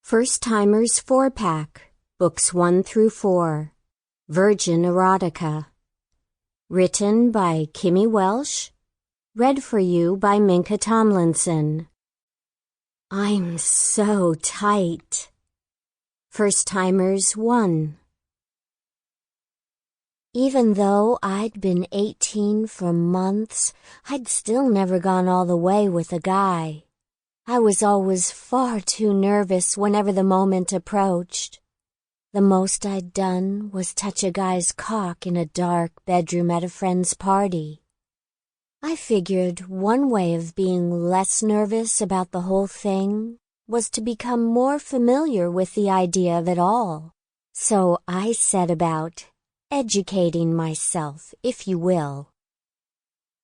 First Timers 4-Pack, Books 1 through 4, Virgin Erotica. Written by Kimmy Welsh. Read for you by Minka Tomlinson. I'm so tight. First Timers 1. Even though I'd been 18 for months, I'd still never gone all the way with a guy. I was always far too nervous whenever the moment approached. The most I'd done was touch a guy's cock in a dark bedroom at a friend's party. I figured one way of being less nervous about the whole thing was to become more familiar with the idea of it all. So I set about educating myself, if you will.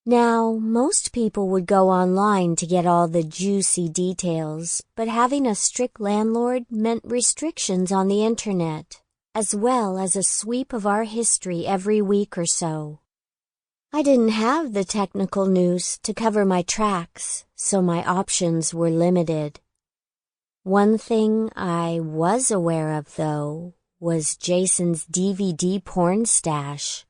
Now, most people would go online to get all the juicy details, but having a strict landlord meant restrictions on the internet, as well as a sweep of our history every week or so. I didn't have the technical nous to cover my tracks, so my options were limited. One thing I was aware of, though, was Jason's DVD porn stash.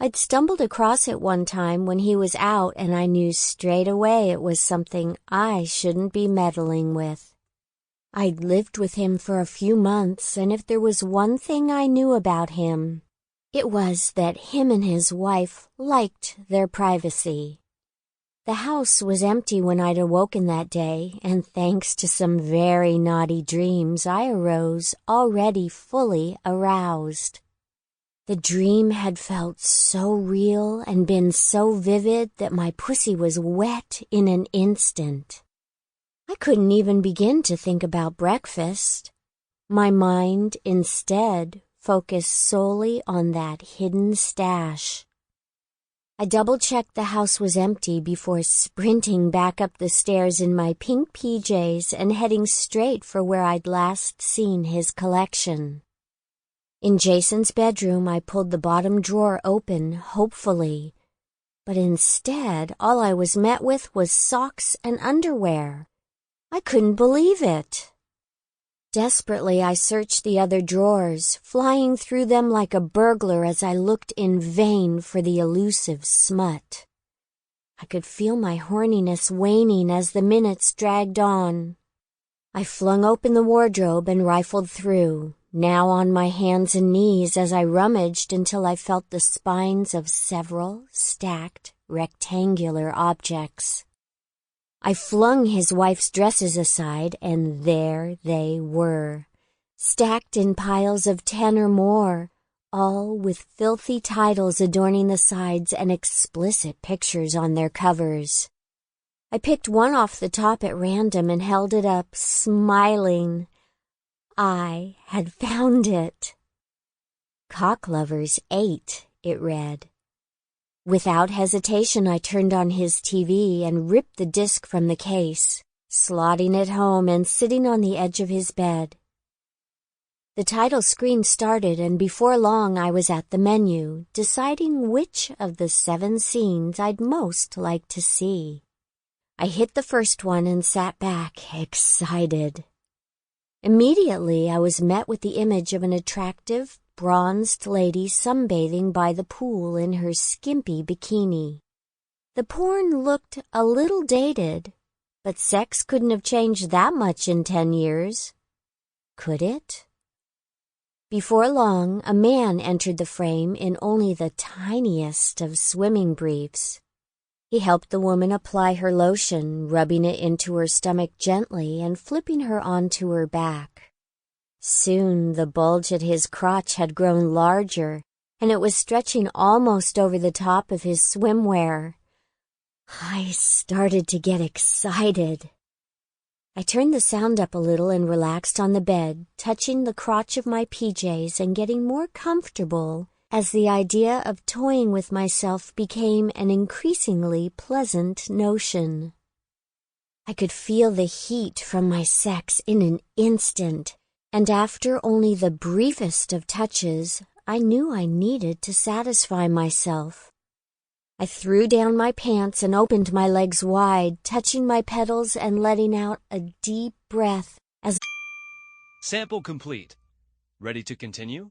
I'd stumbled across it one time when he was out, and I knew straight away it was something I shouldn't be meddling with. I'd lived with him for a few months, and if there was one thing I knew about him, it was that him and his wife liked their privacy. The house was empty when I'd awoken that day, and thanks to some very naughty dreams, I arose already fully aroused. The dream had felt so real and been so vivid that my pussy was wet in an instant. I couldn't even begin to think about breakfast. My mind, instead, focused solely on that hidden stash. I double-checked the house was empty before sprinting back up the stairs in my pink PJs and heading straight for where I'd last seen his collection. In Jason's bedroom, I pulled the bottom drawer open, hopefully, but instead, all I was met with was socks and underwear. I couldn't believe it. Desperately, I searched the other drawers, flying through them like a burglar as I looked in vain for the elusive smut. I could feel my horniness waning as the minutes dragged on. I flung open the wardrobe and rifled through, now on my hands and knees as I rummaged until I felt the spines of several stacked rectangular objects. I flung his wife's dresses aside, and there they were, stacked in piles of 10 or more, all with filthy titles adorning the sides and explicit pictures on their covers. I picked one off the top at random and held it up, smiling. I had found it. Cock Lovers 8, it read. Without hesitation, I turned on his TV and ripped the disc from the case, slotting it home and sitting on the edge of his bed. The title screen started, and before long I was at the menu, deciding which of the 7 scenes I'd most like to see. I hit the first one and sat back, excited. Immediately, I was met with the image of an attractive, bronzed lady sunbathing by the pool in her skimpy bikini. The porn looked a little dated, but sex couldn't have changed that much in 10 years. Could it? Before long, a man entered the frame in only the tiniest of swimming briefs. He helped the woman apply her lotion, rubbing it into her stomach gently and flipping her onto her back. Soon the bulge at his crotch had grown larger, and it was stretching almost over the top of his swimwear. I started to get excited. I turned the sound up a little and relaxed on the bed, touching the crotch of my PJs and getting more comfortable as the idea of toying with myself became an increasingly pleasant notion. I could feel the heat from my sex in an instant, and after only the briefest of touches, I knew I needed to satisfy myself. I threw down my pants and opened my legs wide, touching my pedals and letting out a deep breath as Sample complete. Ready to continue?